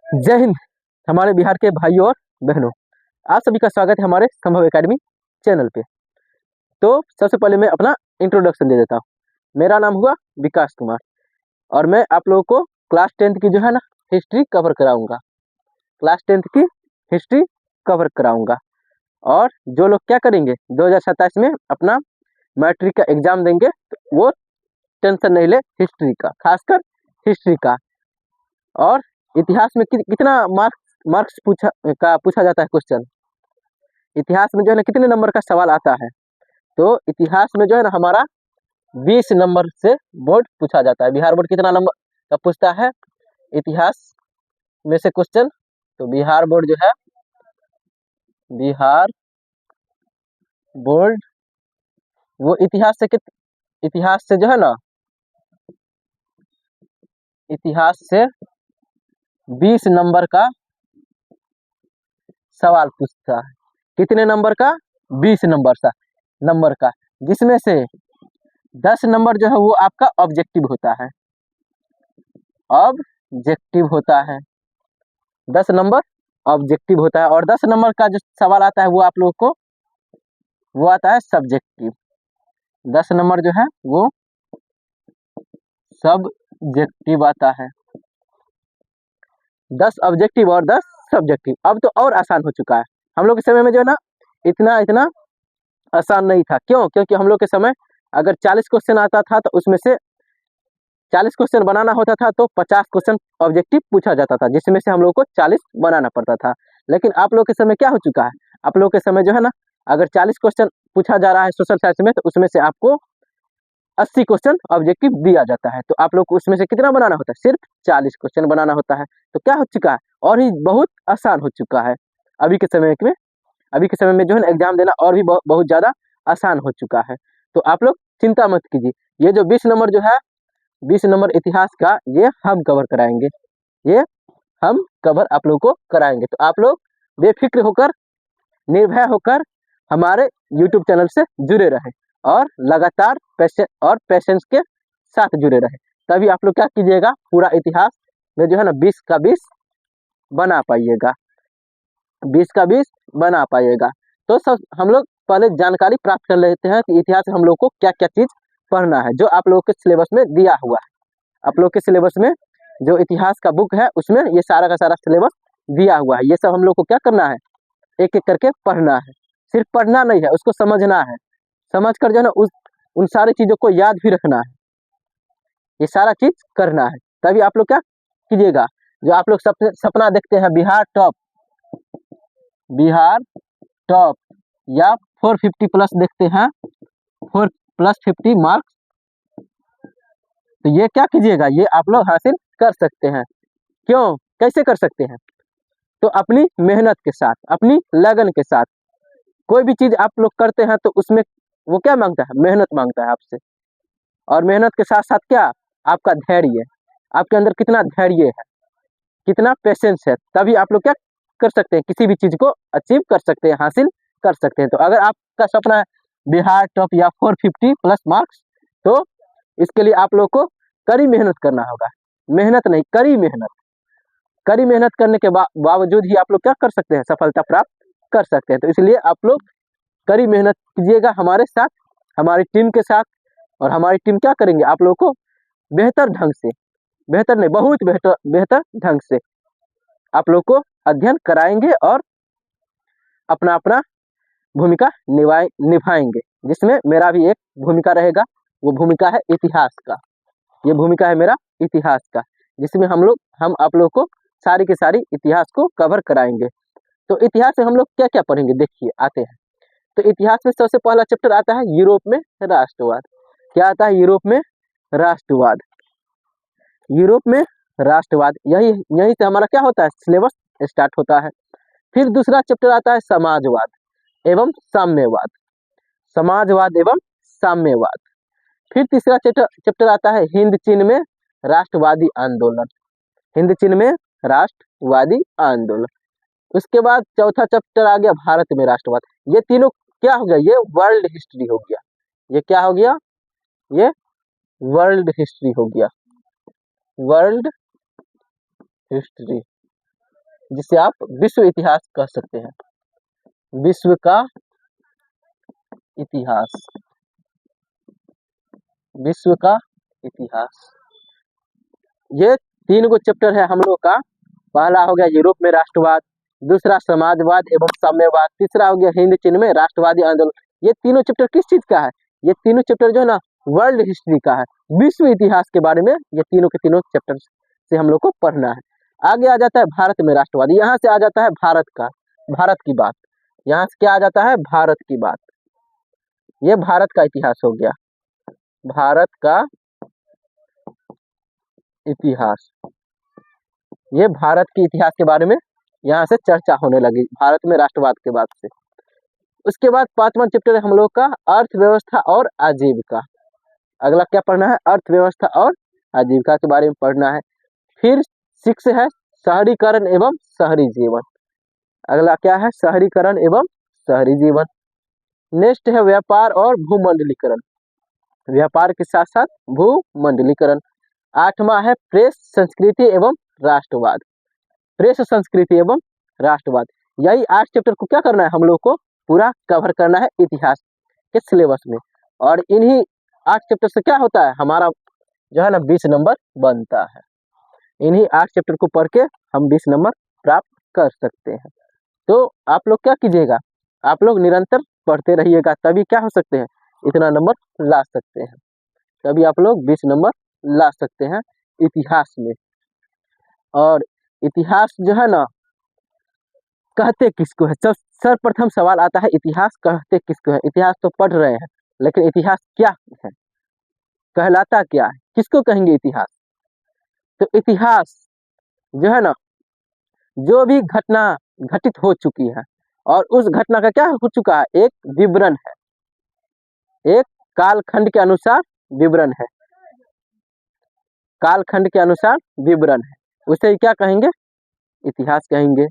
जय हिंद हमारे बिहार के भाइयों और बहनों। आप सभी का स्वागत है हमारे संभव एकेडमी चैनल पे। तो सबसे पहले मैं अपना इंट्रोडक्शन दे देता हूँ। मेरा नाम हुआ विकास कुमार और मैं आप लोगों को क्लास 10th की जो है ना हिस्ट्री कवर कराऊंगा। क्लास 10th की हिस्ट्री कवर कराऊंगा और जो लोग क्या करेंगे 2027 में अपना मैट्रिक का एग्जाम देंगे तो वो टेंशन नहीं ले हिस्ट्री का, खासकर हिस्ट्री का। और इतिहास में कितना मार्क्स पूछा जाता है क्वेश्चन। इतिहास में जो है ना कितने नंबर का सवाल आता है, तो इतिहास में जो है ना हमारा 20 नंबर से बोर्ड पूछा जाता है। बिहार बोर्ड कितना नंबर का पूछता है इतिहास में से क्वेश्चन? तो बिहार बोर्ड जो है, बिहार बोर्ड वो इतिहास से जो है ना, इतिहास से 20 नंबर का सवाल पूछता है। कितने नंबर का? 20 नंबर का, जिसमें से 10 नंबर जो है वो आपका ऑब्जेक्टिव होता है। ऑब्जेक्टिव होता है 10 नंबर ऑब्जेक्टिव होता है और 10 नंबर का जो सवाल आता है वो आप लोगों को वो आता है सब्जेक्टिव। 10 नंबर जो है वो सब्जेक्टिव आता है। 10 ऑब्जेक्टिव और 10 सब्जेक्टिव। अब तो और आसान हो चुका है। हम लोग के समय में जो है ना इतना आसान नहीं था। क्यों? क्योंकि हम लोग के समय अगर 40 क्वेश्चन आता था तो उसमें से 40 क्वेश्चन बनाना होता था तो 50 क्वेश्चन ऑब्जेक्टिव पूछा जाता था, जिसमें से हम लोग को 40 बनाना पड़ता था। लेकिन आप लोग के समय क्या हो चुका है, आप लोग के समय जो है ना अगर 40 क्वेश्चन पूछा जा रहा है सोशल साइंस में तो उसमें से आपको 80 क्वेश्चन ऑब्जेक्टिव दिया जाता है। तो आप लोग को उसमें से कितना बनाना होता है? सिर्फ 40 क्वेश्चन बनाना होता है। तो क्या हो चुका है, और ही बहुत आसान हो चुका है अभी के समय में। अभी के समय में जो है ना एग्जाम देना और भी बहुत ज़्यादा आसान हो चुका है। तो आप लोग चिंता मत कीजिए। ये जो 20 नंबर जो है, 20 नंबर इतिहास का, ये हम कवर कराएंगे। ये हम कवर आप लोग को कराएंगे। तो आप लोग बेफिक्र होकर, निर्भय होकर हमारे YouTube चैनल से जुड़े रहे और लगातार पेशेंस के साथ जुड़े रहे। तभी आप लोग क्या कीजिएगा, पूरा इतिहास में जो है ना 20 का 20 बना पाइएगा। 20 का 20 बना पाइएगा। तो सब हम लोग पहले जानकारी प्राप्त कर लेते हैं कि इतिहास में हम लोग को क्या क्या चीज पढ़ना है, जो आप लोगों के सिलेबस में दिया हुआ है। आप लोग के सिलेबस में जो इतिहास का बुक है उसमें ये सारा का सारा सिलेबस दिया हुआ है। ये सब हम लोग को क्या करना है, एक एक करके पढ़ना है। सिर्फ पढ़ना नहीं है, उसको समझना है। समझ कर जो है ना उन सारी चीजों को याद भी रखना है। ये सारा चीज करना है। तभी आप लोग क्या कीजिएगा, जो आप लोग सपना देखते हैं बिहार टॉप या 450 प्लस देखते हैं, 4+50 मार्क्स, तो ये क्या कीजिएगा, ये आप लोग हासिल कर सकते हैं। क्यों? कैसे कर सकते हैं? तो अपनी मेहनत के साथ, अपनी लगन के साथ। कोई भी चीज आप लोग करते हैं तो उसमें वो क्या मांगता है? मेहनत मांगता है आपसे। और मेहनत के साथ साथ क्या, आपका धैर्य। आपके अंदर कितना धैर्य है, कितना पेशेंस है, तभी आप लोग क्या कर सकते हैं, किसी भी चीज को अचीव कर सकते हैं, हासिल कर सकते हैं। तो अगर आपका सपना है बिहार टॉप या 450 प्लस मार्क्स, तो इसके लिए आप लोग को कड़ी मेहनत करना होगा। मेहनत नहीं, कड़ी मेहनत। कड़ी मेहनत करने के बावजूद ही आप लोग क्या कर सकते हैं, सफलता प्राप्त कर सकते हैं। तो इसलिए आप लोग कड़ी मेहनत कीजिएगा हमारे साथ, हमारी टीम के साथ। और हमारी टीम क्या करेंगे, आप लोग को बेहतर ढंग से, बेहतर नहीं बहुत बेहतर ढंग से आप लोग को अध्ययन कराएंगे और अपना अपना भूमिका निभाएंगे, जिसमें मेरा भी एक भूमिका रहेगा। वो भूमिका है इतिहास का। ये भूमिका है मेरा इतिहास का, जिसमें हम आप लोग को सारी की सारी इतिहास को कवर कराएंगे। तो इतिहास में हम लोग क्या क्या पढ़ेंगे, देखिए आते हैं। तो इतिहास में सबसे पहला चैप्टर आता है यूरोप में राष्ट्रवाद। क्या आता है? यूरोप में राष्ट्रवाद। यूरोप में राष्ट्रवाद, यही से हमारा क्या होता है, सिलेबस स्टार्ट होता है। फिर दूसरा चैप्टर आता है समाजवाद एवं साम्यवाद। समाजवाद एवं साम्यवाद। फिर तीसरा चैप्टर आता है हिंद चीन में राष्ट्रवादी आंदोलन। हिंद चीन में राष्ट्रवादी आंदोलन। उसके बाद चौथा चैप्टर आ गया भारत में राष्ट्रवाद। ये तीनों क्या हो गया, ये वर्ल्ड हिस्ट्री हो गया। ये क्या हो गया, ये वर्ल्ड हिस्ट्री हो गया। World history. जिसे आप विश्व इतिहास कह सकते हैं, विश्व का इतिहास, विश्व का इतिहास। ये 3 गो चैप्टर है हम लोग का। पहला हो गया यूरोप में राष्ट्रवाद, दूसरा समाजवाद एवं साम्यवाद, तीसरा हो गया हिंद चीन में राष्ट्रवादी आंदोलन। ये तीनों चैप्टर किस चीज का है? ये तीनों चैप्टर जो है ना वर्ल्ड हिस्ट्री का है, विश्व इतिहास के बारे में ये तीनों के तीनों चैप्टर से हम लोग को पढ़ना है। आगे आ जाता है भारत में राष्ट्रवाद, यहाँ से आ जाता है भारत का, भारत की बात, यहाँ से क्या आ जाता है? भारत की बात। ये भारत का इतिहास हो गया, भारत का इतिहास। ये भारत के इतिहास के बारे में यहाँ से चर्चा होने लगी भारत में राष्ट्रवाद के बाद से। उसके बाद 5वां चैप्टर है हम लोग का अर्थव्यवस्था और आजीविका। अगला क्या पढ़ना है? अर्थव्यवस्था और आजीविका के बारे में पढ़ना है। फिर 6 है शहरीकरण एवं शहरी जीवन। अगला क्या है? शहरीकरण एवं शहरी जीवन। नेक्स्ट है व्यापार और भूमंडलीकरण, व्यापार के साथ साथ भूमंडलीकरण। 8वां है प्रेस संस्कृति एवं राष्ट्रवाद, प्रेस संस्कृति एवं राष्ट्रवाद। यही 8 चैप्टर को क्या करना है? हम लोग को पूरा कवर करना है इतिहास के सिलेबस में। और इन्हीं 8 चैप्टर से क्या होता है? हमारा जो है ना 20 नंबर बनता है। इन्हीं 8 चैप्टर को पढ़ के हम 20 नंबर प्राप्त कर सकते हैं। तो आप लोग क्या कीजिएगा? आप लोग निरंतर पढ़ते रहिएगा, तभी क्या हो सकते हैं? इतना नंबर ला सकते हैं, तभी आप लोग 20 नंबर ला सकते हैं इतिहास में। और इतिहास जो है ना कहते किसको है? सर्वप्रथम सवाल आता है इतिहास कहते किसको है? इतिहास तो पढ़ रहे हैं, लेकिन इतिहास क्या है, कहलाता क्या है, किसको कहेंगे इतिहास? तो इतिहास जो है ना जो भी घटना घटित हो चुकी है और उस घटना का क्या हो चुका है? एक विवरण है, एक कालखंड के अनुसार विवरण है, कालखंड के अनुसार विवरण है, उसे क्या कहेंगे? इतिहास कहेंगे।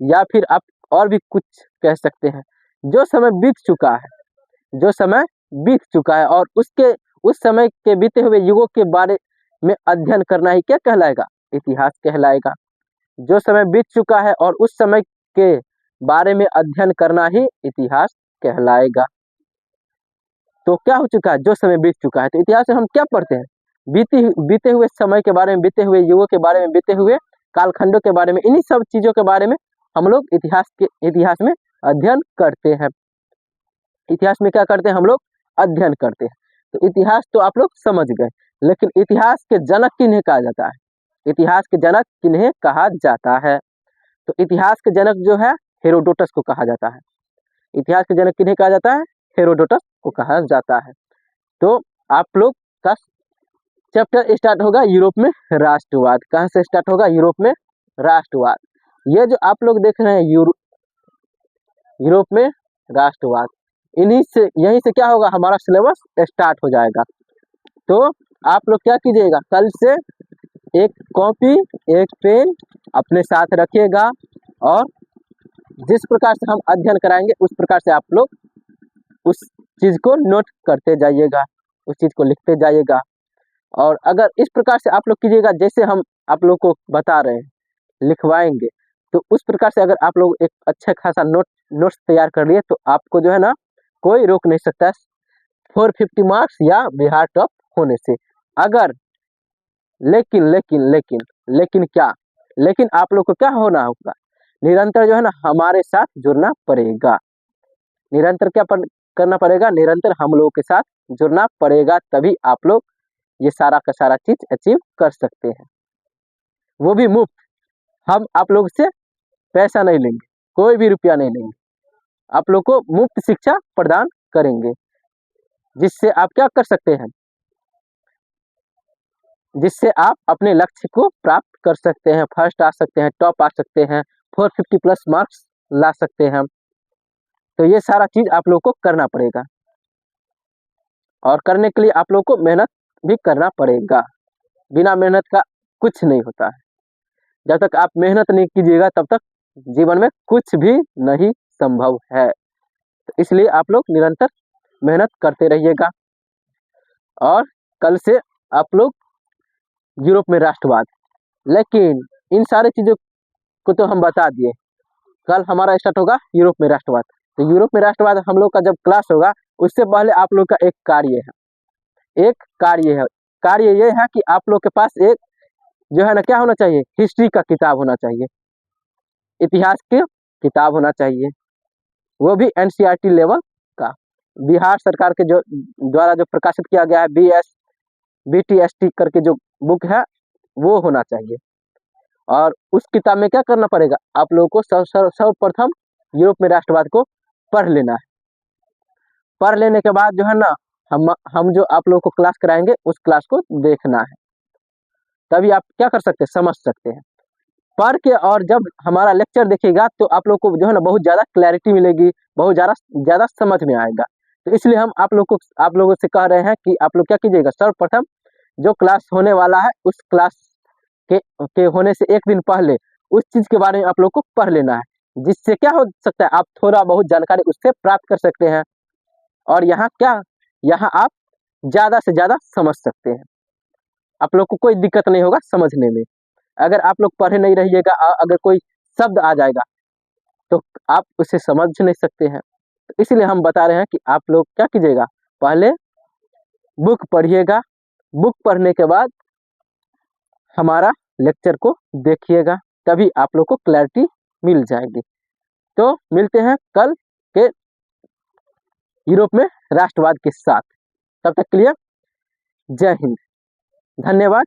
या फिर आप और भी कुछ कह सकते हैं, जो समय बीत चुका है, जो समय बीत चुका है और उसके उस समय के बीते हुए युगों के बारे में अध्ययन करना ही क्या कहलाएगा? इतिहास कहलाएगा। जो समय बीत चुका है और उस समय के बारे में अध्ययन करना ही इतिहास कहलाएगा। तो क्या हो चुका है? जो समय बीत चुका है। तो इतिहास में हम क्या पढ़ते हैं? बीते हुए समय के बारे में, बीते हुए युगों के बारे में, बीते हुए कालखंडों के बारे में, इन्हीं सब चीजों के बारे में हम लोग इतिहास में अध्ययन करते हैं। इतिहास में क्या करते हैं? हम लोग अध्ययन करते हैं। तो इतिहास तो आप लोग समझ गए, लेकिन इतिहास के जनक किन्हें कहा जाता है? इतिहास के जनक किन्हें कहा जाता है? तो इतिहास के जनक जो है हेरोडोटस को कहा जाता है। इतिहास के जनक किन्हें कहा जाता है? हेरोडोटस को कहा जाता है। तो आप लोग का चैप्टर स्टार्ट होगा यूरोप में राष्ट्रवाद। कहाँ से स्टार्ट होगा? यूरोप में राष्ट्रवाद। ये जो आप लोग देख रहे हैं यूरोप में राष्ट्रवाद, यहीं से क्या होगा? हमारा सिलेबस स्टार्ट हो जाएगा। तो आप लोग क्या कीजिएगा? कल से एक कॉपी एक पेन अपने साथ रखिएगा और जिस प्रकार से हम अध्ययन कराएंगे उस प्रकार से आप लोग उस चीज को नोट करते जाइएगा, उस चीज को लिखते जाइएगा। और अगर इस प्रकार से आप लोग कीजिएगा जैसे हम आप लोग को बता रहे हैं, लिखवाएंगे, तो उस प्रकार से अगर आप लोग एक अच्छा खासा नोट्स तैयार कर लिए तो आपको जो है ना कोई रोक नहीं सकता है 450 मार्क्स या बिहार टॉप होने से। अगर लेकिन क्या? लेकिन आप लोग को क्या होना होगा? निरंतर जो है ना हमारे साथ जुड़ना पड़ेगा। निरंतर क्या करना पड़ेगा? निरंतर हम लोगों के साथ जुड़ना पड़ेगा, तभी आप लोग ये सारा का सारा चीज अचीव कर सकते हैं, वो भी मुफ्त। हम आप लोग से पैसा नहीं लेंगे, कोई भी रुपया नहीं लेंगे, आप लोग को मुफ्त शिक्षा प्रदान करेंगे, जिससे आप क्या कर सकते हैं? जिससे आप अपने लक्ष्य को प्राप्त कर सकते हैं, फर्स्ट आ सकते हैं, टॉप आ सकते हैं, 450 प्लस मार्क्स ला सकते हैं। तो ये सारा चीज आप लोग को करना पड़ेगा और करने के लिए आप लोग को मेहनत भी करना पड़ेगा। बिना मेहनत का कुछ नहीं होता है। जब तक आप मेहनत नहीं कीजिएगा तब तक जीवन में कुछ भी नहीं संभव है। तो इसलिए आप लोग निरंतर मेहनत करते रहिएगा। और कल से आप लोग यूरोप में राष्ट्रवाद, लेकिन इन सारे चीजों को तो हम बता दिए। कल हमारा स्टार्ट होगा यूरोप में राष्ट्रवाद। तो यूरोप में राष्ट्रवाद हम लोग का जब क्लास होगा उससे पहले आप लोग का एक कार्य ये है कि आप लोग के पास एक जो है ना क्या होना चाहिए, हिस्ट्री का किताब होना चाहिए, इतिहास की किताब होना चाहिए, वो भी एनसीईआरटी लेवल का, बिहार सरकार के जो द्वारा जो प्रकाशित किया गया है BTST करके जो बुक है वो होना चाहिए। और उस किताब में क्या करना पड़ेगा, आप लोगों को सर्वप्रथम यूरोप में राष्ट्रवाद को पढ़ लेना है। पढ़ लेने के बाद जो है ना हम जो आप लोगों को क्लास कराएंगे उस क्लास को देखना है, तभी आप क्या कर सकते हैं, समझ सकते हैं। पढ़ के और जब हमारा लेक्चर देखिएगा तो आप लोग को जो है ना बहुत ज़्यादा क्लैरिटी मिलेगी, बहुत ज़्यादा समझ में आएगा। तो इसलिए हम आप लोगों से कह रहे हैं कि आप लोग क्या कीजिएगा, सर्वप्रथम जो क्लास होने वाला है उस क्लास के होने से एक दिन पहले उस चीज़ के बारे में आप लोग को पढ़ लेना है, जिससे क्या हो सकता है, आप थोड़ा बहुत जानकारी उससे प्राप्त कर सकते हैं। और यहाँ आप ज़्यादा से ज़्यादा समझ सकते हैं, आप लोग को कोई दिक्कत नहीं होगा समझने में। अगर आप लोग पढ़े नहीं रहिएगा, अगर कोई शब्द आ जाएगा तो आप उसे समझ नहीं सकते हैं। तो इसलिए हम बता रहे हैं कि आप लोग क्या कीजिएगा, पहले बुक पढ़िएगा, बुक पढ़ने के बाद हमारा लेक्चर को देखिएगा, तभी आप लोग को क्लैरिटी मिल जाएगी। तो मिलते हैं कल के यूरोप में राष्ट्रवाद के साथ, तब तक के लिए जय हिंद, धन्यवाद।